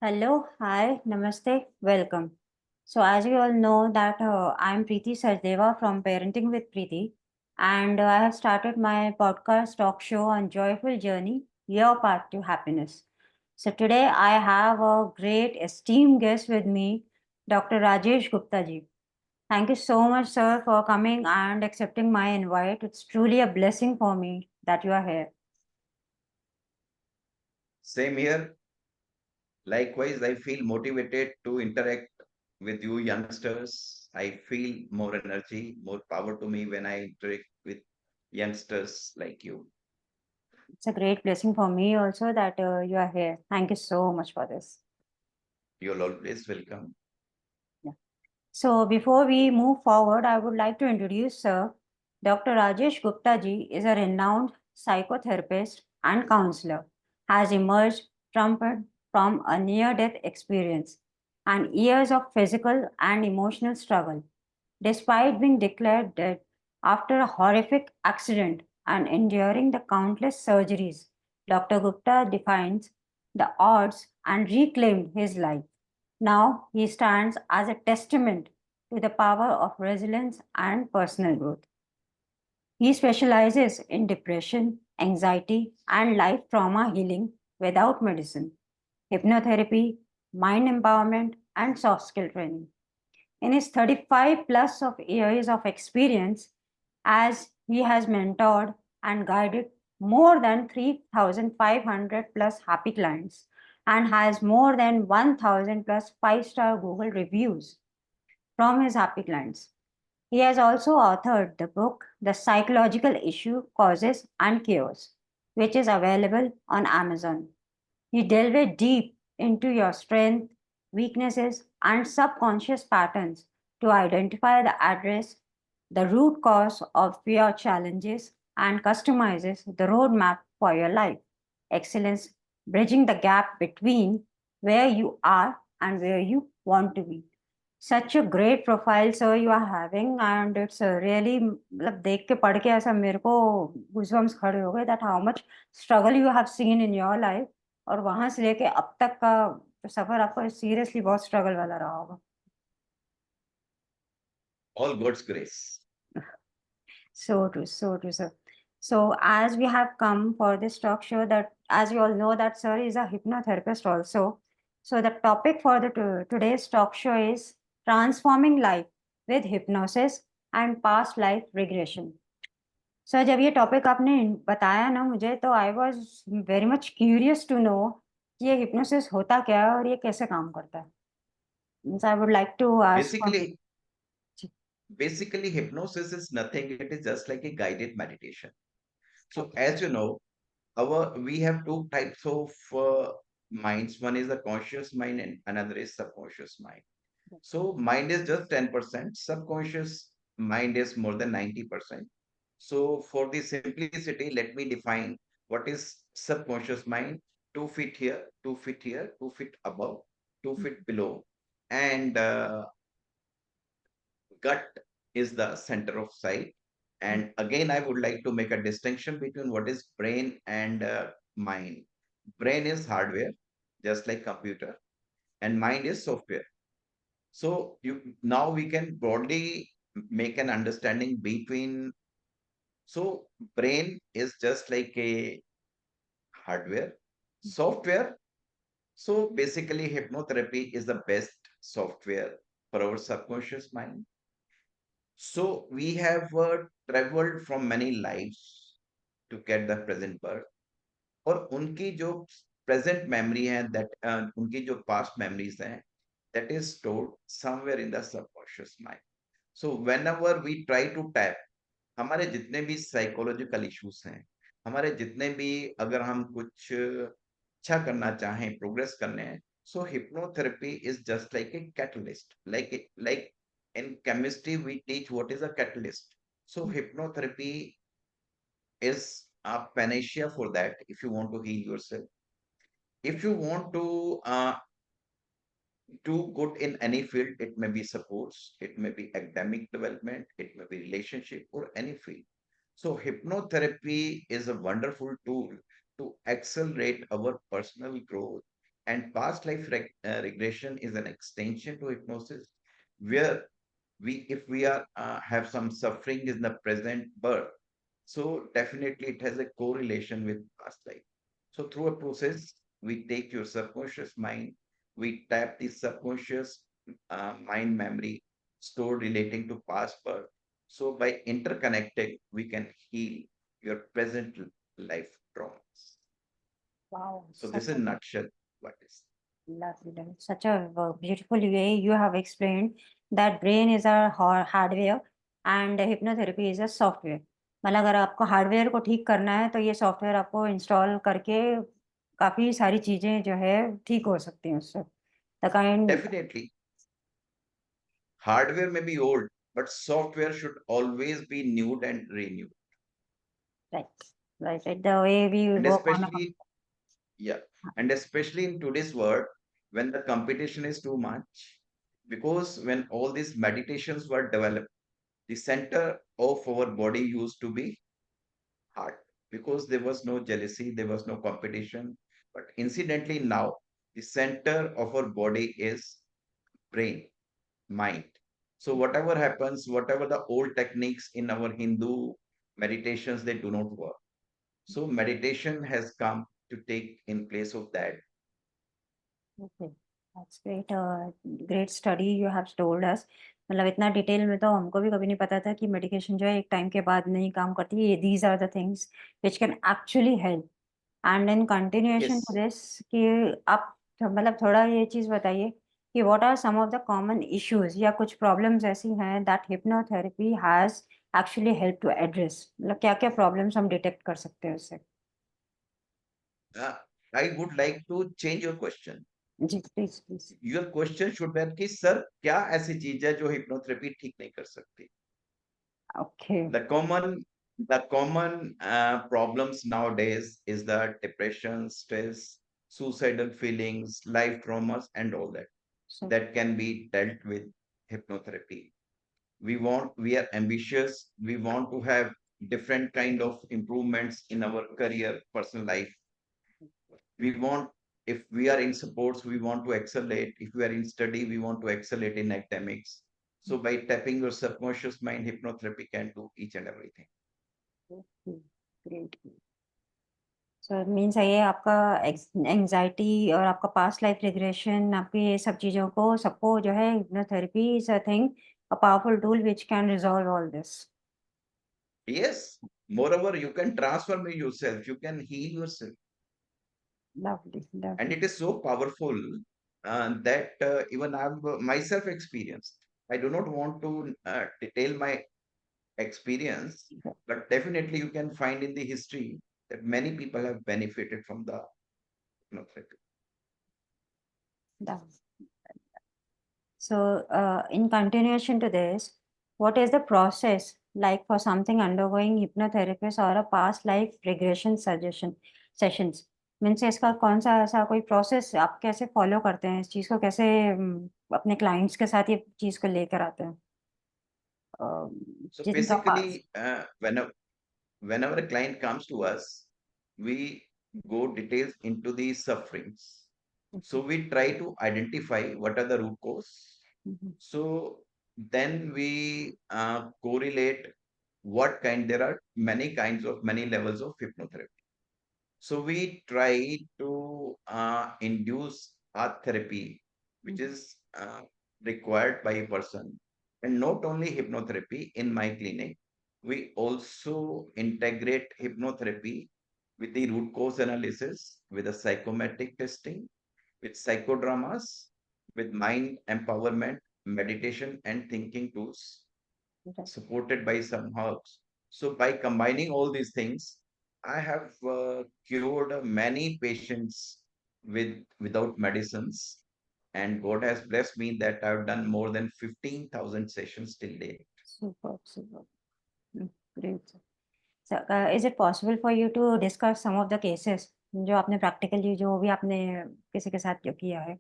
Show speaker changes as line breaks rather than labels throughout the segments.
Hello, hi, namaste, welcome. So, as you all know, that I am Preeti Sachdeva from Parenting with Preeti, and I have started my podcast talk show on Joyful Journey, Your Path to Happiness. So, today I have a great esteemed guest with me, Dr. Rajesh Gupta ji. Thank you so much, sir, for coming and accepting my invite. It's truly a blessing for me that you are here.
Same here. Likewise, I feel motivated to interact with you youngsters. I feel more energy, more power to me when I interact with youngsters like you.
It's a great blessing for me also that you are here. Thank you so much for this.
You're always welcome.
Yeah. So before we move forward, I would like to introduce Dr. Rajesh Gupta ji is a renowned psychotherapist and counselor, has emerged from a near-death experience and years of physical and emotional struggle. Despite being declared dead after a horrific accident and enduring the countless surgeries, Dr. Gupta defines the odds and reclaimed his life. Now he stands as a testament to the power of resilience and personal growth. He specializes in depression, anxiety, and life trauma healing without medicine, hypnotherapy, mind empowerment, and soft skill training. In his 35 plus of years of experience, as he has mentored and guided more than 3,500 plus happy clients and has more than 1,000 plus 5-star Google reviews from his happy clients. He has also authored the book The Psychological Issue Causes and Cures, which is available on Amazon. He delved deep into your strength, weaknesses, and subconscious patterns to identify the address, the root cause of your challenges, and customizes the roadmap for your life. Excellence, bridging the gap between where you are and where you want to be. Such a great profile sir you are having and it's really मतलब देख के पढ़ के ऐसा मेरे को goosebumps खड़े हो गए that how much struggle you have seen in your life और वहां से लेके अब तक का जो सफर आपको सीरियसली बहुत स्ट्रगल वाला रहा होगा.
All God's grace.
So true, sir. So as we have come for this talk show that as you all know that sir is a hypnotherapist also. So the topic for the today's talk show is transforming life with hypnosis and past life regression. Sir जब ये topic आपने बताया ना मुझे तो I was very much curious to know कि ये hypnosis होता क्या है और ये कैसे काम करता है. Means I would like to ask.
Basically, basically, hypnosis is nothing. It is just like a guided meditation. So,
okay.
as you know, our we have two types of minds. One is the conscious mind, and another is subconscious mind. So mind is just 10%, subconscious mind is more than 90%. So for the simplicity, let me define what is subconscious mind. 2 feet here, 2 feet here, 2 feet above, 2 feet below. And gut is the center of sight. And again, I would like to make a distinction between what is brain and mind. Brain is hardware, just like computer, and mind is software. So you now we can broadly make an understanding between. So brain is just like a hardware, software. So basically, hypnotherapy is the best software for our subconscious mind. So we have traveled from many lives to get the present birth. और उनकी जो present memory है that उनकी जो past memories हैं that is stored somewhere in the subconscious mind. So whenever we try to tap हमारे जितने भी साइकोलॉजिकल इश्यूज हैं, हमारे जितने भी अगर हम कुछ अच्छा करना चाहें, प्रोग्रेस करने हैं, so hypnotherapy is just like a catalyst, like in chemistry we teach what is a catalyst. So hypnotherapy is a panacea for that if you want to heal yourself. If you want to do good in any field, it may be sports, it may be academic development, it may be relationship or any field. So hypnotherapy is a wonderful tool to accelerate our personal growth And past life regression is an extension to hypnosis, where if we are have some suffering in the present birth, so definitely it has a correlation with past life. So through a process, we take your subconscious mind, we tap the subconscious mind memory stored relating to past birth. So by interconnecting, we can heal your present life traumas.
Wow,
So this
such
is
a
nutshell what is.
lovely, such a beautiful way you have explained that brain is a hardware and hypnotherapy is a software. मतलब अगर आपको hardware को ठीक करना है तो ये software आपको इंस्टॉल करके काफी सारी चीजें जो है ठीक हो सकती हैं उससे the kind
Definitely, hardware may be old, but software should always be new and renewed.
Right right the way we
And
work on
especially, yeah, and especially in today's world, when the competition is too much, because when all these meditations were developed, the center of our body used to be heart, because there was no jealousy, there was no competition. But incidentally, now the center of our body is brain, mind. So whatever happens, whatever the old techniques in our Hindu meditations, they do not work. So meditation has come to take in place of that.
Okay that's great great study you have told us मतलब इतना detail में तो हमको भी कभी नहीं पता था कि मेडिकेशन जो है एक टाइम के बाद नहीं काम करती है these are the things which can actually help and in continuation to
Yes.
This कि आप मतलब थोड़ा ये चीज़ बताइए कि what are some of the common issues या कुछ प्रॉब्लम्स ऐसी हैं that hypnotherapy has actually help to address मतलब क्या क्या प्रॉब्लम्स हम डिटेक्ट कर सकते हैं उससे
Uh, I would like to change your question.
जी please please
Your question should be कि सर क्या ऐसी चीज है जो हिप्नोथेरेपी ठीक नहीं कर सकती?
Okay
The common problems nowadays is the depression, stress, suicidal feelings, life traumas, and all that
so
that can be dealt with hypnotherapy. We are ambitious, we want to have different kind of improvements in our career, personal life. We want, if we are in sports, we want to accelerate. If we are in study, we want to accelerate in academics. So by tapping your subconscious mind, hypnotherapy can do each and everything.
Great so means ये आपका anxiety और आपका past life regression आपकी ये सब चीज़ों को सबको जो है hypnotherapy is a thing a powerful tool which can resolve all this
Yes, moreover, you can transform yourself, you can heal yourself.
Lovely
And
lovely
it is so powerful that even I've myself experienced. I do not want to detail my experience, but definitely you can find in the history that many people have benefited from the hypnotherapy.
so in continuation to this what is the process like for something undergoing hypnotherapist or a past life regression suggestion sessions means इसका कौन सा ऐसा कोई process आप कैसे follow करते हैं इस चीज़ को कैसे अपने क्लाइंट्स के साथ ये चीज़ को लेकर आते हैं
So
जिनका पास
basically, whenever a client comes to us, we go details into the sufferings. So we try to identify what are the root cause. So then we correlate what kind. There are many kinds of many levels of hypnotherapy. So we try to induce art therapy, which is required by a person. And not only hypnotherapy in my clinic, we also integrate hypnotherapy with the root cause analysis, with the psychometric testing, with psychodramas, with mind empowerment, meditation, and thinking tools, supported by some herbs. So by combining all these things, I have cured many patients without medicines, and God has blessed me that I've done more than 15,000 sessions till date.
Super, super. Great. So, is it possible for you to discuss some of the cases जो आपने practically जो भी आपने किसी के साथ जो किया है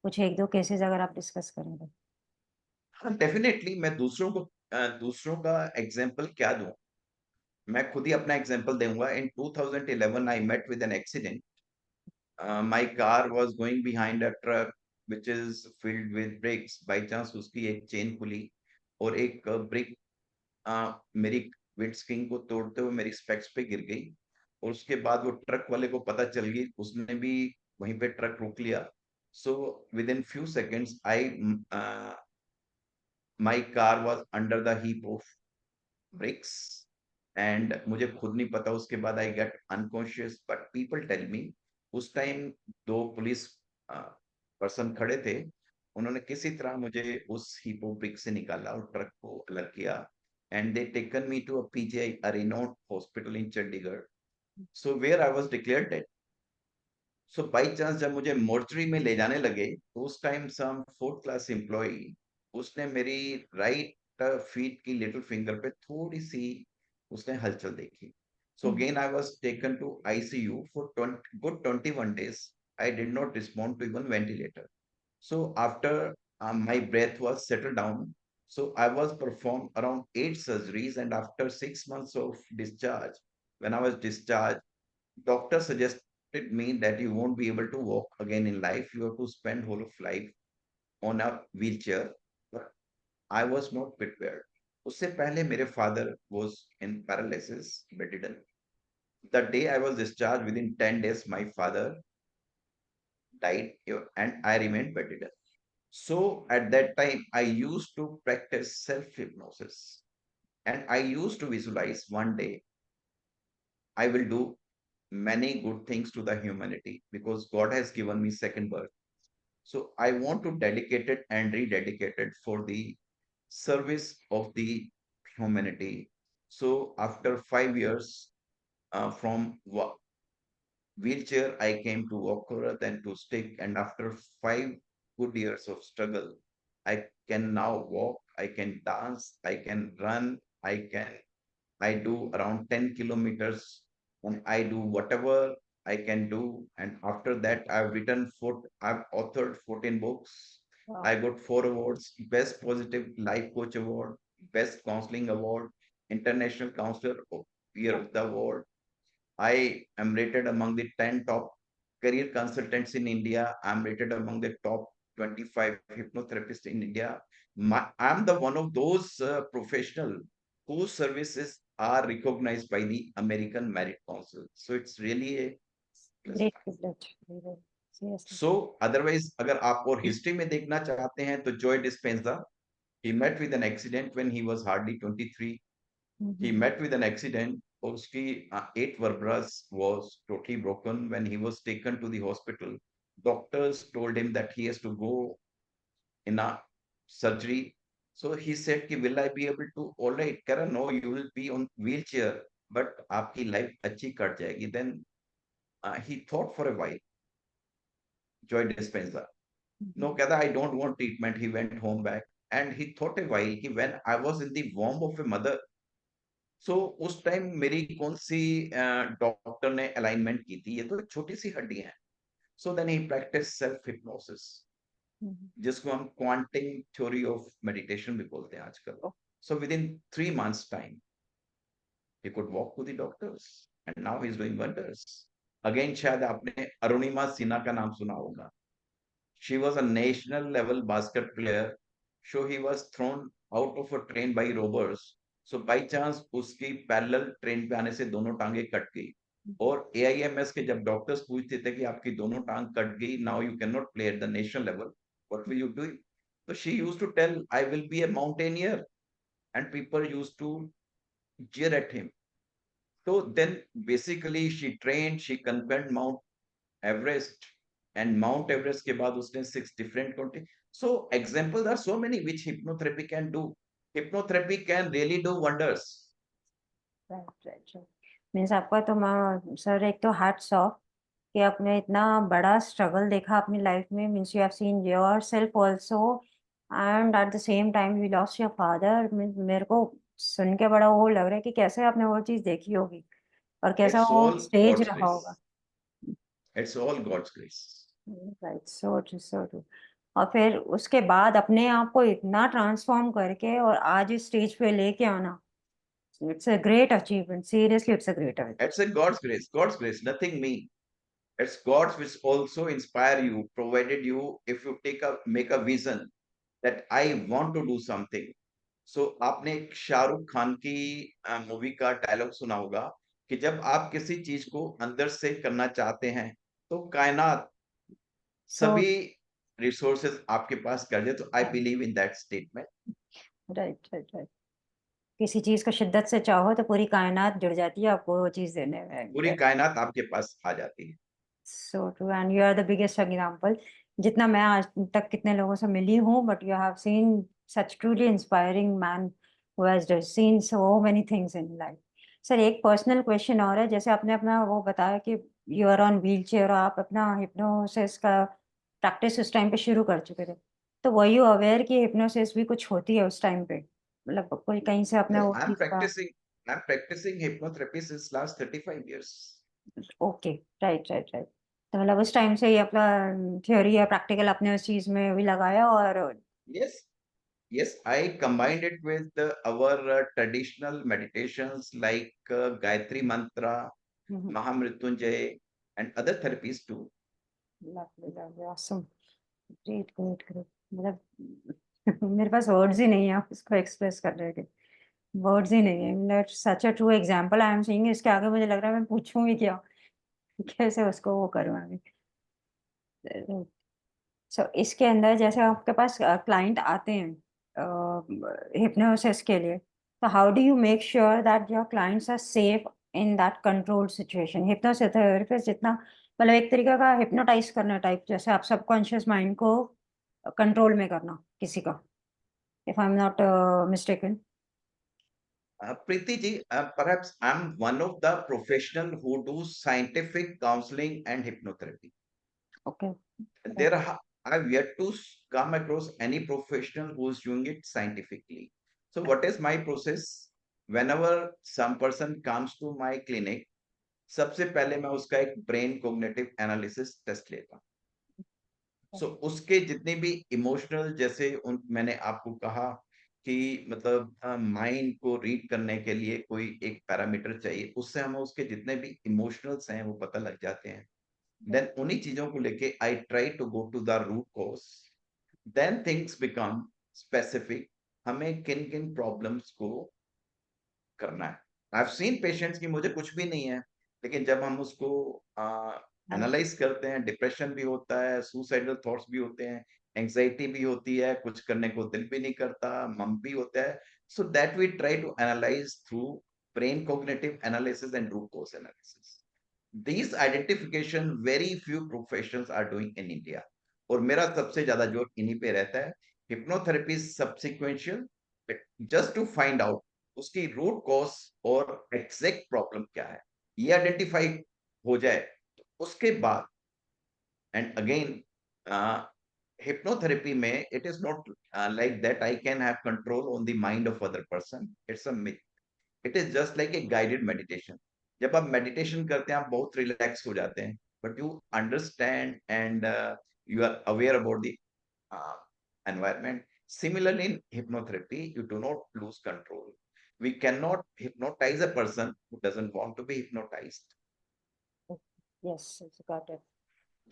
कुछ एक दो केसेस अगर आप डिस्कस करें तो
हाँ, डेफिनेटली मैं दूसरों का एग्जाम्पल क्या दूं? मैं खुद ही अपना एग्जाम्पल दूंगा. In 2011 I met with an accident. my car was going behind a truck which is filled with bricks. By chance उसकी एक चेन खुली और एक ब्रिक मेरी विंडस्क्रीन को तोड़ते हुए मेरी स्पेक्स पे गिर गई और उसके बाद वो ट्रक वाले को पता चल गई, उसने भी वहीं पे ट्रक रोक लिया. So within few seconds I my car was under the heap of bricks and मुझे खुद नहीं पता, उसके बाद I get unconscious, but people tell me उस टाइम दो पुलिस पर्सन खड़े थे, उन्होंने किसी तरह मुझे उस हीपो ब्रिक से निकाला और ट्रक को अलग किया and they taken me to a PGI a renowned hospital in Chandigarh, so where I was declared dead. So by chance जब मुझे मोर्चरी में ले जाने लगे तो उस time some fourth class employ उसने मेरी राइट फीट की लिटिल फिंगर पे थोड़ी सी उसने हलचल देखी. So again I was taken to ICU for 20 good 21 days. I did not respond to even ventilator. So after my breath was settled down, so I was performed around 8 surgeries, and after 6 months of discharge, when I was discharged, doctor suggested me that you won't be able to walk again in life. You have to spend whole of life on a wheelchair. But I was not prepared. उससे पहले मेरे father was in paralysis, bedridden. The day I was discharged, within 10 days, my father died and I remained bedridden. So at that time, I used to practice self-hypnosis and I used to visualize one day I will do many good things to the humanity because God has given me second birth. So I want to dedicate it and rededicate it for the service of the humanity. So after 5 years from wheelchair, I came to walker, then to stick, and after 5 good years of struggle, I can now walk, I can dance, I can run, I do around 10 kilometers and I do whatever I can do. And after that, I've authored 14 books.
Wow.
I got 4 awards: Best Positive Life Coach Award, Best Counseling Award, International Counselor of Year of the Award. I am rated among the 10 top career consultants in India. I'm rated among the top 25 hypnotherapists in India. I'm the one of those professional whose services are recognized by the American Merit Council. So it's really a plus
Great
point.
privilege. Seriously.
So otherwise, अगर आप और history में देखना चाहते हैं तो Joy Dispenza, he met with an accident when he was hardly 23. He met with an accident. Uski 8 vertebrae was totally broken. When he was taken to the hospital, doctors told him that he has to go in a surgery. So he said, कि, will I be able to? All right, Karan, no, you will be on wheelchair, but आपकी life अच्छी cut जाएगी. Then he thought for a while. Joy Dispenza. No, कहता, I don't want treatment. He went home back and he thought a while कि when I was in the womb of a mother, सो उस time मेरी कौन सी doctor ने alignment की थी, ये तो छोटी सी हड्डी है. So then he practice self hypnosis, जिसको हम क्वांटिंग थ्योरी ऑफ मेडिटेशन भी बोलते हैं आजकल. So with in 3 months time he could walk to the doctors and now he's doing wonders. Again शायद आपने अरुणिमा सिन्हा का नाम सुना होगा. She was a national level basket player. So he was thrown out of a train by robbers. So by chance उसकी parallel train पे आने से दोनों टांगे कट गई. और AIMS के जब डॉक्टर्स पूछते थे कि आपकी दोनों टांग कट गई, now you can not play at the national level, what will you do? तो she used to tell, I will be a mountaineer, and people used to jeer at him. So then basically she trained, she conquered Mount Everest, and Mount Everest के बाद उसने 6 different country. So examples are so many which hypnotherapy can do. Hypnotherapy can really do wonders.
Right. Means आपका तो मैं sir एक तो hats off कि आपने इतना बड़ा स्ट्रगल देखा अपनी लाइफ में. Means you have seen your self also and at the same time you lost your father. मेरे को सुन के बड़ा वो लग रहा है कि कैसे आपने वो चीज़ देखी होगी और कैसा
It's
वो
all
स्टेज
God's
रहा होगा.
grace. It's all God's grace.
Right, so true. और फिर उसके बाद अपने आप को इतना ट्रांसफॉर्म करके और आज इस स्टेज पे लेके आना, it's a great achievement. Seriously it's a great achievement.
It's a God's grace. God's grace, nothing me. It's gods which also inspire you, provided you if you make a vision that I want to do something. सो आपने एक शाहरुख खान की movie का dialogue सुना होगा कि जब आप किसी चीज को अंदर से करना चाहते हैं तो कायनात
So,
सभी रिसोर्सेज आपके पास कर दे, तो I believe in that statement.
Right, right, right. किसी चीज़ को शिद्दत से चाहो तो पूरी कायनात जुड़ जाती है आपको वो चीज़ देने
पूरी
में।
कायनात आपके पास आ जाती है।
So true and you are the biggest example. जितना मैं आज तक कितने लोगों से मिली हूँ, but you have seen such truly inspiring man who has seen so many things in life. Sir, एक पर्सनल क्वेश्चन और है। जैसे आपने अपना वो बताया कि you are on wheelchair और आप अपना हिप्नोसिस का प्रैक्टिस उस टाइम पे शुरू कर चुके थे, तो वर यू अवेयर कि हिप्नोसिस भी कुछ होती है उस टाइम पे? मतलब कोई कहीं से आपने
यस,
वो चीज़ का?
I am practicing hypnotherapy since last 35 years.
Okay, right, right, right. तो मतलब उस टाइम से ही अपना थ्योरी या प्रैक्टिकल आपने उस चीज़ में भी लगाया और
yes, yes, I combined it with our traditional meditations like Gayatri Mantra,
hmm,
Mahamrityunjay, and other therapies too.
Lovely, lovely, awesome, great, great, great. मतलब मेरे पास वर्ड्स ही नहीं है उसको एक्सप्रेस करने के। वर्ड्स ही नहीं है। That's such a true example I am seeing. इसके आगे मुझे लग रहा है मैं पूछूँ भी क्या? कैसे उसको वो करूँ आगे? सो इसके अंदर जैसे आपके पास क्लाइंट आते हैं हिप्नोसिस के लिए, तो how do you make sure that your clients are safe in that controlled situation? Hypnosis therapist जितना मतलब एक तरीके का हिप्नोटाइज करना टाइप, जैसे आप सबकॉन्शियस माइंड को कंट्रोल में करना किसी का, if I am not mistaken.
Preeti ji, perhaps I'm one of the professional who do scientific counseling and hypnotherapy.
Okay.
I've yet to come across any professional who's doing it scientifically. So what is my process? Whenever some person comes to my clinic, सबसे पहले मैं उसका एक brain cognitive analysis test लेता हूँ। सो उसके जितने भी इमोशनल, जैसे उन मैंने आपको कहा कि मतलब माइंड को रीड करने के लिए कोई एक पैरामीटर चाहिए, उससे हमें उसके जितने भी इमोशनल्स हैं वो पता लग जाते हैं। देन उन्हीं चीजों को लेके I try to go to the root cause, then things become specific, हमें किन किन प्रॉब्लम्स को करना है। आई हैव सीन पेशेंट्स की मुझे कुछ भी नहीं है, लेकिन जब हम उसको एनालाइज करते हैं, डिप्रेशन भी होता है, सुसाइडल थॉट्स भी होते हैं, एंजाइटी भी होती है, कुछ करने को दिल भी नहीं करता, मम भी होता है। So that we try to analyse through brain cognitive analysis and root cause analysis. These identification very few professionals are doing in India, और मेरा सबसे ज्यादा जोर इन्हीं पे रहता है। Hypnotherapy subsequential, just to find out उसकी रूट कॉज और एग्जैक्ट प्रॉब्लम क्या है, ये आइडेंटिफाई हो जाए तो उसके बाद, एंड अगेन hypnotherapy में it is not like that I can have control on the mind of other person. It's a myth. It is just like A guided meditation. जब आप मेडिटेशन करते हैं आप बहुत रिलैक्स हो जाते हैं, but you understand and you are aware about the environment. Similarly, in hypnotherapy, you do not lose control. We cannot hypnotize a person who doesn't want to be hypnotized.
Yes, got it.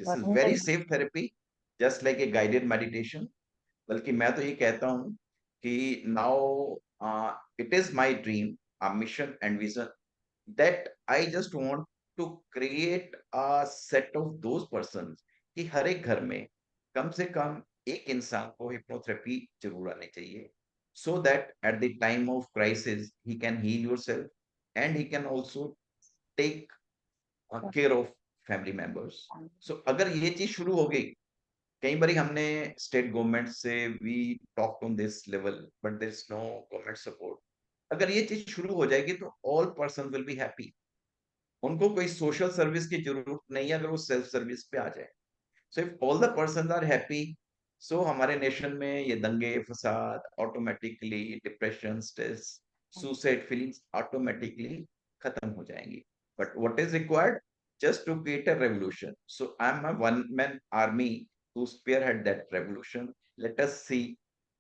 This
but
is
मुझे
very safe therapy, just like a guided meditation. बल्कि मैं तो ये कहता हूँ कि now it is my dream, a mission and vision, that I just want to create a set of those persons कि हर एक घर में कम से कम एक इंसान को हिप्नोथेरेपी जरूर आनी चाहिए, so that at the time of crisis he can heal yourself and he can also take care of family members. So अगर ये चीज शुरू हो गई, कई बारी हमने स्टेट गवर्नमेंट से we talk on this level but there is no government support. अगर ये चीज शुरू हो जाएगी तो all person will be happy, उनको कोई सोशल सर्विस की जरूरत नहीं है अगर वो सेल्फ सर्विस पे आ जाए। So if all the person are happy, so हमारे नेशन में ये दंगे फसाद automatically, depression, stress, suicide feelings automatically खत्म हो जाएंगी। But what is required, just to create a revolution. So I'm a one man army to spearhead that revolution. Let us see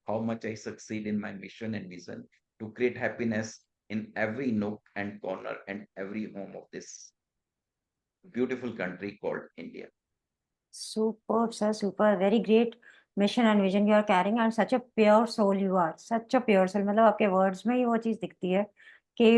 how much I succeed in my mission and vision to create happiness in every nook and corner and every home of this beautiful country called India.
Superb, sir. Super. Very great mission and vision you are carrying, and such a pure soul you are. Such a pure soul. मतलब आपके words में ही वो चीज़ दिखती है कि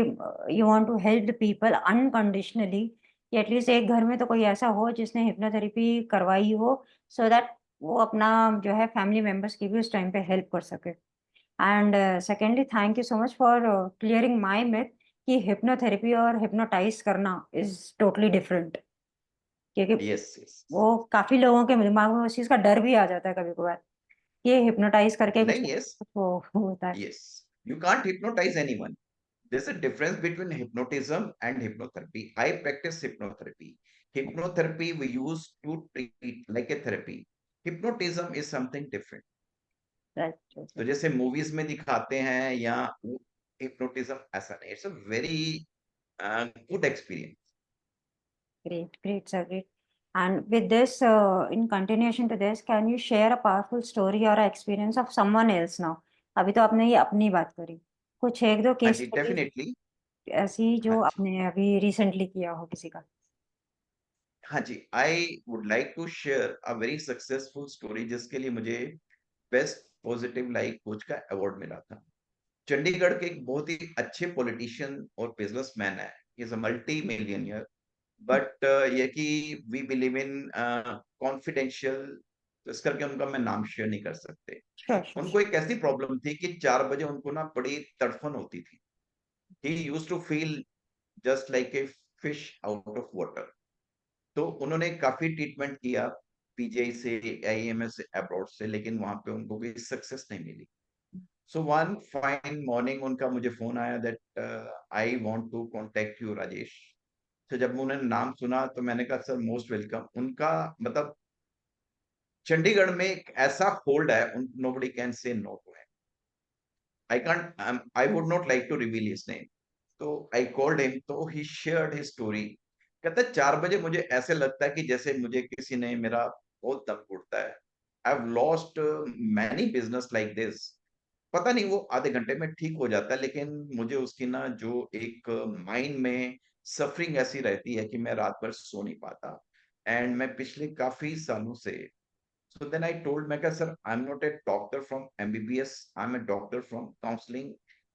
you want to help the people unconditionally. कि at least एक घर में तो कोई ऐसा हो जिसने हिप्नोथेरेपी करवाई हो, so that वो अपना जो है फैमिली मेंबर्स की भी उस टाइम पे हेल्प कर सके। And secondly thank you so much for clearing my myth कि हिप्नोथेरेपी और हिप्नोटाइज करना इज टोटली डिफरेंट। क्योंकि
Yes, yes.
वो काफ़ी लोगों के दिमाग में उस चीज़ का डर भी आ जाता है कभी-कभार, कि ये हिप्नोटाइज़ करके कुछ
नहीं, yes,
वो होता है।
yes. You can't hypnotize anyone. There's a difference between hypnotism and hypnotherapy. I practice hypnotherapy. Hypnotherapy we use to treat like a therapy. Hypnotism is something different.
Right,
तो
राइट,
जैसे movies में दिखाते हैं या hypnotism ऐसा नहीं, it's a very good experience.
Great, great sir, great. And with this in continuation to this, can you share a powerful story और experience of someone else now? अभी तो आपने ये अपनी बात करी। कुछ 1-2
हाँ
केस
जी,
स्टडीज़
डेफिनेटली।
ऐसी
हाँ
जो
जी,
आपने अभी रिसेंटली किया हो किसी का?
हाँ जी, I would like to share a very successful story जिसके लिए मुझे बेस्ट पॉजिटिव लाइफ कोच का अवार्ड मिला था। चंडीगढ़ के एक बहुत ही अच्छे पॉलिटिशियन और बिजनेसमैन है, is a multi millionaire, but ये कि वी बिलीव इन कॉन्फिडेंशियल, तो इस करके उनका मैं नाम शेयर नहीं कर सकते।
श्योर, श्योर,
उनको
श्योर।
एक ऐसी प्रॉब्लम थी कि 4 बजे उनको ना बड़ी तड़फन होती थी। He used to feel just like a fish out of water. तो उन्होंने काफ़ी ट्रीटमेंट किया पीजीआई से, आईएमएस से, अब्रॉड से, लेकिन वहाँ पे उनको कोई सक्सेस नहीं मिली। सो वन फाइन मॉर्निंग उनका मुझे फ़ोन आया that I want to contact you Rajesh. तो जब उन्होंने नाम सुना तो मैंने कहा सर मोस्ट वेलकम। उनका मतलब चंडीगढ़ में एक ऐसा होल्ड है, उन nobody can say no to him. I can't I would not like to reveal his name. तो आई कॉल्ड हिम, तो ही शेयर्ड हिज स्टोरी। कहता है 4 बजे मुझे ऐसे लगता है कि जैसे मुझे किसी ने मेरा बहुत दम घुटता है। I have lost many business like this. पता नहीं वो आधे घंटे में ठीक हो जाता है, लेकिन मुझे उसकी ना जो एक माइंड में सफरिंग ऐसी रहती है कि मैं रात भर सो नहीं पाता। एंड मैं पिछले काफी सालों से, so then I told Mecca, sir, I'm not a doctor from MBBS. I'm a doctor from counseling,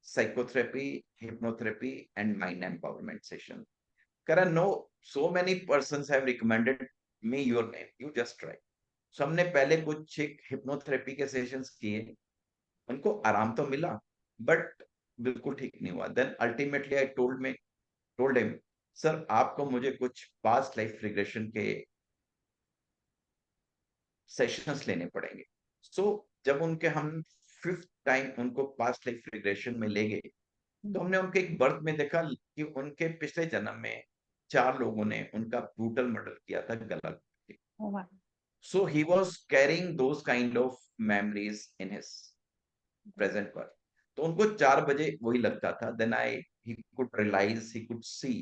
psychotherapy, hypnotherapy, and mind empowerment session. Karan, no, so many persons have recommended me your name. You just try. So हमने पहले कुछ एक hypnotherapy के sessions किए, उनको आराम तो मिला, बट बिल्कुल ठीक नहीं हुआ। Then ultimately I told him, sir आपको मुझे कुछ पास्ट लाइफ रिग्रेशन के सेशंस लेने पड़ेंगे। सो जब उनके हम फिफ्थ टाइम उनको पास्ट लाइफ रिग्रेशन में ले गए, तो हमने उनके एक बर्थ में देखा कि उनके पिछले जन्म में 4 लोगों ने उनका ब्रूटल मर्डर किया था गला काट के।
ओह वाह!
So he was carrying those kind of memories in his present birth. तो उनको 4 बजे वही लगता था। Then I he could realise, he could see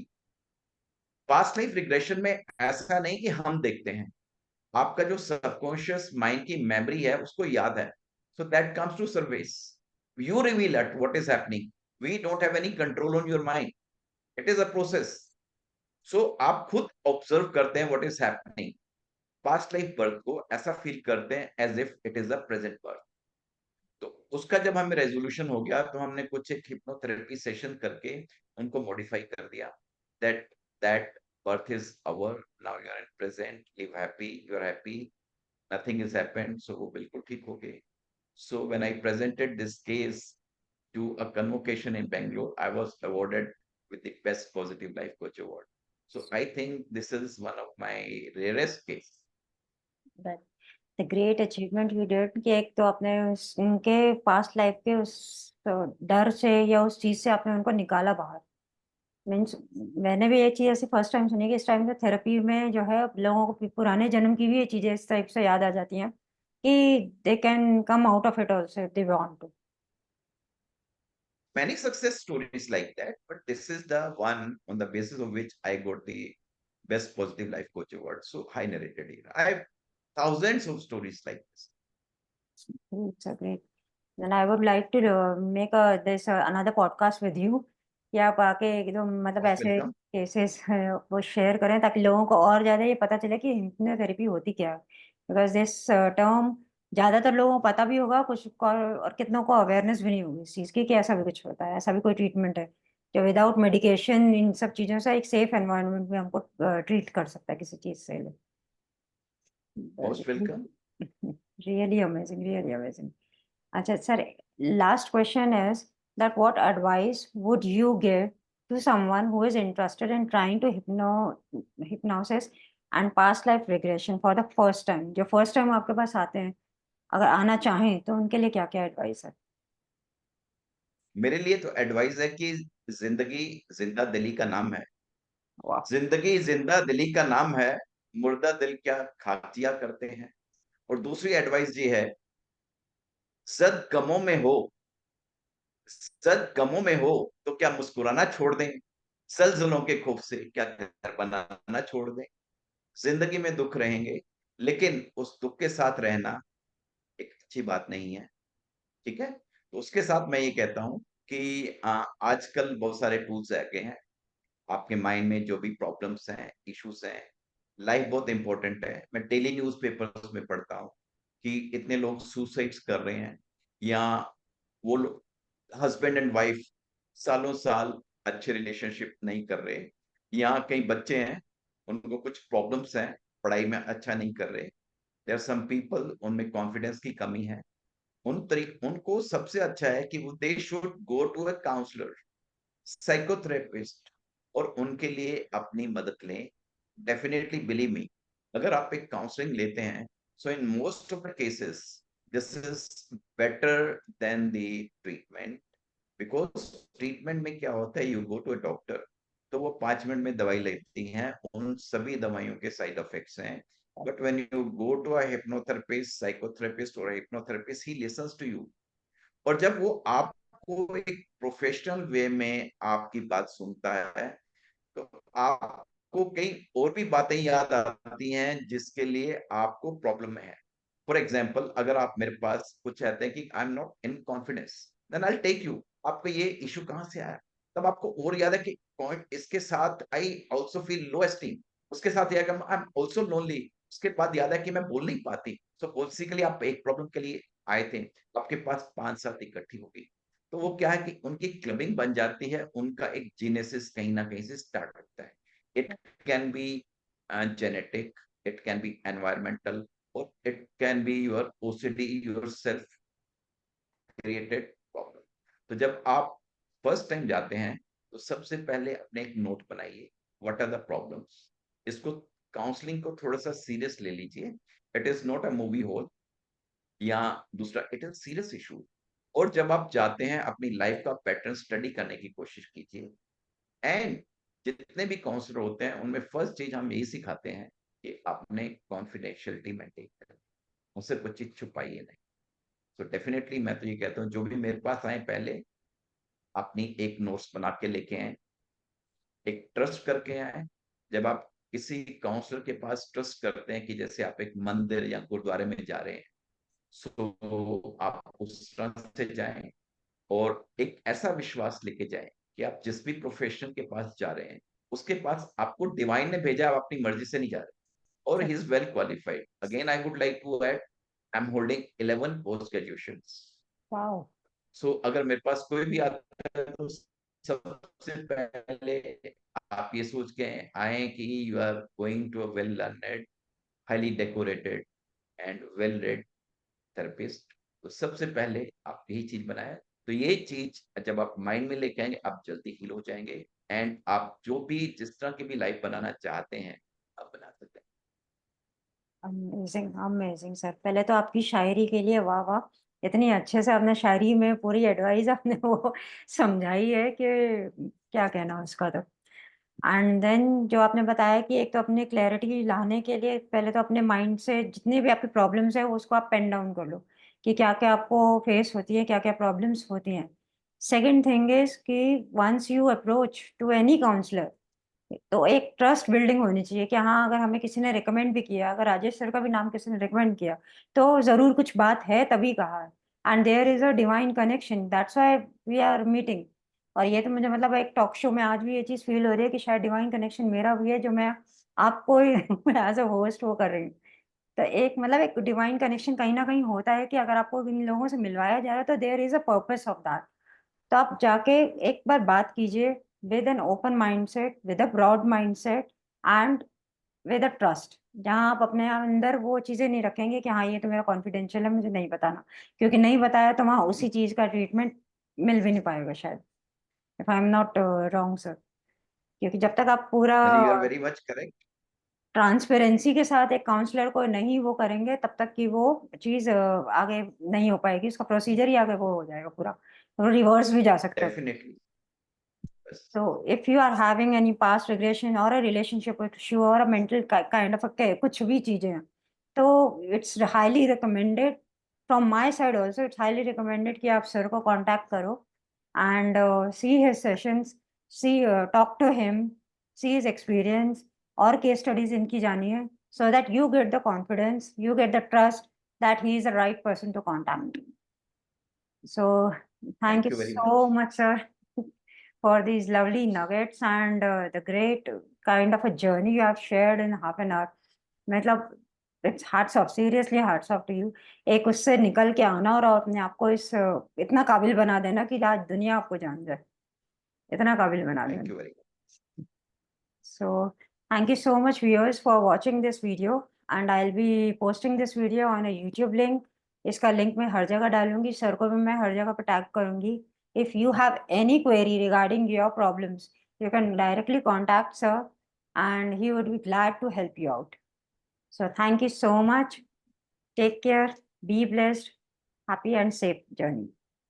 past life regression में ऐसा नहीं कि हम देखते हैं, आपका जो सबकॉन्शियस माइंड की मेमोरी है उसको याद है। So that comes to service, you reveal at what is happening. We don't have any control on your mind, it is a process. So आप खुद ऑब्जर्व करते हैं what is happening. Past life birth को ऐसा feel करते हैं as if it is a present birth. तो उसका जब हमें रेजोल्यूशन हो गया तो हमने कुछ एक हिप्नोथेरेपी सेशन करके उनको मॉडिफाई कर दिया, that that birth is over, now you are in present, live happy, you are happy, nothing has happened, so वो बिल्कुल ठीक हो गए। So when I presented this case to a convocation in Bangalore, I was awarded with the best positive life coach award. So I think this is one of my rarest case.
That the great achievement you did कि एक तो आपने उनके past life के उस डर से या उस चीज़ से आपने उनको निकाला बाहर। मीन्स मैंने भी ये चीज़ ऐसी फर्स्ट टाइम सुनी कि इस टाइम पे थेरेपी में जो है लोगों को पुराने जन्म की भी ये चीज़ें इस टाइप से याद आ जाती हैं कि they can come out of it also if they want to.
Many success stories like that, but this is the one on the basis of which I got the best positive life coach award. So I narrated it. I have thousands of stories like this.
It's a great। Then I would like to make this another podcast with you कि आप आके एकदम मतलब
Most
ऐसे
welcome.
Cases वो share करें ताकि लोगों को और ज़्यादा ये पता चले कि हिप्नोथेरेपी होती क्या है। बिकॉज़ दिस टर्म ज़्यादातर लोगों को पता भी होगा, कुछ को और कितनों को अवेयरनेस भी नहीं होगी इस चीज़ की कि ऐसा भी कुछ होता है, ऐसा भी कोई ट्रीटमेंट है, जो विदाउट मेडिकेशन इन सब चीज़ों से एक सेफ एनवायरनमेंट में हमको ट्रीट कर सकता है किसी चीज़ से।
Most welcome.
Really amazing, really amazing. Acha, sir, last question is that what advice would you give to someone who is interested in trying to hypnosis and past life regression for the first time? जो first time आपके पास आते हैं, अगर आना चाहें तो उनके लिए क्या-क्या एडवाइस है?
मेरे लिए तो एडवाइस है कि जिंदगी जिंदा दिली का नाम है।
वाह!
जिंदगी जिंदा दिली का नाम है, मुर्दा दिल क्या खातिया करते हैं। और दूसरी एडवाइस ये है, सद गमों में हो, सद गमों में हो तो क्या मुस्कुराना छोड़ दें? सलजलों के खौफ से क्या घर बनाना छोड़ दें? जिंदगी में दुख रहेंगे, लेकिन उस दुख के साथ रहना एक अच्छी बात नहीं है। ठीक है? तो उसके साथ मैं ये कहता हूँ कि आजकल बहुत सारे टूल्स आ गए हैं। आपके माइंड में जो भी प्रॉब्लम्स हैं, इश्यूज़ हैं, लाइफ बहुत इम्पोर्टेंट है। मैं डेली न्यूज़पेपर्स में पढ़ता हूँ कि इतने लोग सुसाइड्स कर रहे हैं, या वो लोग हस्बैंड एंड वाइफ सालों-साल अच्छे रिलेशनशिप नहीं कर रहे, या कई बच्चे हैं, उनको कुछ प्रॉब्लम्स हैं, पढ़ाई में अच्छा नहीं कर रहे। देयर आर सम पीपल, उनमें कॉन्फिडेंस की कमी है। उनको सबसे अच्छा है कि वो they should go to a counsellor, psychotherapist, और उनके लिए अपनी मदद लें। डेफिनेटली बिलीव मी, अगर आप एक काउंसलिंग लेते हैं, so in most of the cases this is better than the treatment. Because treatment में क्या होता है, you go to a doctor, तो वो 5 मिनट में दवाई लेती हैं, उन सभी दवाइयों के साइड इफेक्ट्स हैं। But when you go to a hypnotherapist, psychotherapist और hypnotherapist, he listens to you. और जब वो आपको एक प्रोफेशनल वे में आपकी बात सुनता है, तो आपको कई और भी बातें याद आती हैं जिसके लिए आपको प्रॉब्लम है। फॉर एग्जाम्पल, अगर आप मेरे पास कुछ कहते हैं कि I am not in confidence, then I take you, आपको ये इशू कहाँ से आया, तब आपको और याद है कि पॉइंट इसके साथ I also feel low esteem, उसके साथ यह आई एम ऑल्सो लोनली, उसके बाद याद है कि मैं बोल नहीं पाती। सो बेसिकली आप एक प्रॉब्लम के लिए आए थे, तो आपके पास 5 साल इकट्ठी होगी, तो वो क्या है कि उनकी क्लबिंग बन जाती है, उनका एक जीनेसिस कहीं ना कहीं से स्टार्ट होता है। It can be genetic, it can be environmental, और it can be your OCD, your self created problem. तो जब आप फर्स्ट टाइम जाते हैं, तो सबसे पहले अपने एक नोट बनाइए, व्हाट आर द प्रॉब्लम्स। इसको, काउंसलिंग को थोड़ा सा सीरियस ले लीजिए। It is not a movie hall, या दूसरा इट इज सीरियस इशू। और जब आप जाते हैं, अपनी लाइफ का पैटर्न स्टडी करने की कोशिश कीजिए। एंड जितने भी काउंसलर होते हैं, उनमें फर्स्ट चीज हम यही सिखाते हैं कि आपने कॉन्फिडेंशियलिटी मेंटेन करें, मुझसे कुछ चीज छुपाइए नहीं। तो डेफिनेटली मैं तो ये कहता हूँ, जो भी मेरे पास आए, पहले अपनी एक नोट्स बना के लेके आए, एक ट्रस्ट करके आए। जब आप किसी काउंसलर के पास ट्रस्ट करते हैं, कि जैसे आप एक मंदिर या गुरुद्वारे में जा रहे हैं, सो आप उस तरह से जाएं, और एक ऐसा विश्वास लेके जाएं कि आप जिस भी प्रोफेशनल के पास जा रहे हैं, उसके पास आपको डिवाइन ने भेजा, आप अपनी मर्जी से नहीं जा रहे, और he is well qualified. Again I would like to add, I am holding 11 post graduations.
Wow!
So अगर मेरे पास कोई भी आता है, तो सबसे पहले आप ये सोच के आए कि you are going to a well learned, highly decorated and well read therapist. तो सबसे पहले आप यही चीज बनाए, तो ये चीज जब आप माइंड में लेके आएंगे, आप जल्दी हील हो जाएंगे, एंड आप जो भी जिस तरह की भी लाइफ बनाना चाहते हैं, आप बना सकते हैं।
Amazing, amazing sir. पहले तो आपकी शायरी के लिए वाह वाह! इतनी अच्छे से आपने शायरी में पूरी एडवाइस आपने वो समझाई है कि क्या कहना उसका तो। एंड देन जो आपने बताया कि एक तो अपने क्लैरिटी लाने के लिए पहले तो अपने माइंड से जितनी भी आपकी प्रॉब्लम्स है उसको आप पेन डाउन कर लो कि क्या-क्या आपको फेस होती है, क्या-क्या प्रॉब्लम्स होती हैं। सेकंड थिंग इज़ कि once you approach to any counsellor तो एक ट्रस्ट बिल्डिंग होनी चाहिए कि हाँ, अगर हमें किसी ने रिकमेंड भी किया, अगर राजेश सर का भी नाम किसी ने रिकमेंड किया, तो ज़रूर कुछ बात है तभी कहा है। And there is a divine connection that's why we are meeting. और ये तो मुझे मतलब एक टॉक शो में आज भी ये चीज़ फ़ील हो रही है कि शायद डिवाइन कनेक्शन मेरा भी है, जो मैं आपको एज़ अ होस्ट वो कर रही हूँ। तो एक मतलब एक डिवाइन कनेक्शन कहीं न कहीं होता है कि अगर आपको इन लोगों से मिलवाया जा रहा है तो there is a purpose of that. तो आप जाके एक बार बात कीजिए with an open mindset, with a broad mindset and with a trust. जहाँ आप अपने अंदर वो चीज़ें नहीं रखेंगे कि हाँ, ये तो मेरा कॉन्फिडेंशियल है, मुझे नहीं बताना। क्योंकि नहीं बताया तो वहाँ उसी चीज़ का ट्रीटमेंट मिल भी नहीं पाएगा शायद, if I am not wrong sir. क्योंकि जब तक आप पूरा
you are very much correct.
Transparency के साथ एक काउंसलर को नहीं वो करेंगे, तब तक की वो चीज़ आगे नहीं हो पाएगी। उसका प्रोसीजर ही आगे वो हो जाएगा पूरा, वो रिवर्स भी जा सकता है।
Definitely.
So if you are having any past regression or a relationship issue or a mental kind of a कुछ भी चीजें हैं, तो it's highly recommended from my side also, it's highly recommended कि आप सर को contact करो and see his sessions, see talk to him, see his experience और case studies इनकी जानिए, so that you get the confidence, you get the trust that he is the right person to contact. So thank
thank
you
you very
so
much.
much, sir, for these lovely nuggets and the great kind of a journey you have shared in half an hour. मतलब it's hats off, seriously hats off to you. एक उससे निकल के आना और अपने आप को इस इतना काबिल बना देना कि आज दुनिया आपको जान जाए, इतना काबिल बना
थैंक
देना।
You very
So thank you so much viewers for watching this video and I'll be posting this video on a YouTube link. इसका लिंक मैं हर जगह डालूंगी, सर को भी मैं हर जगह पे टैग करूंगी। If you have any query regarding your problems, you can directly contact sir and he would be glad to help you out. So thank you so much. Take care, be blessed, happy and safe journey.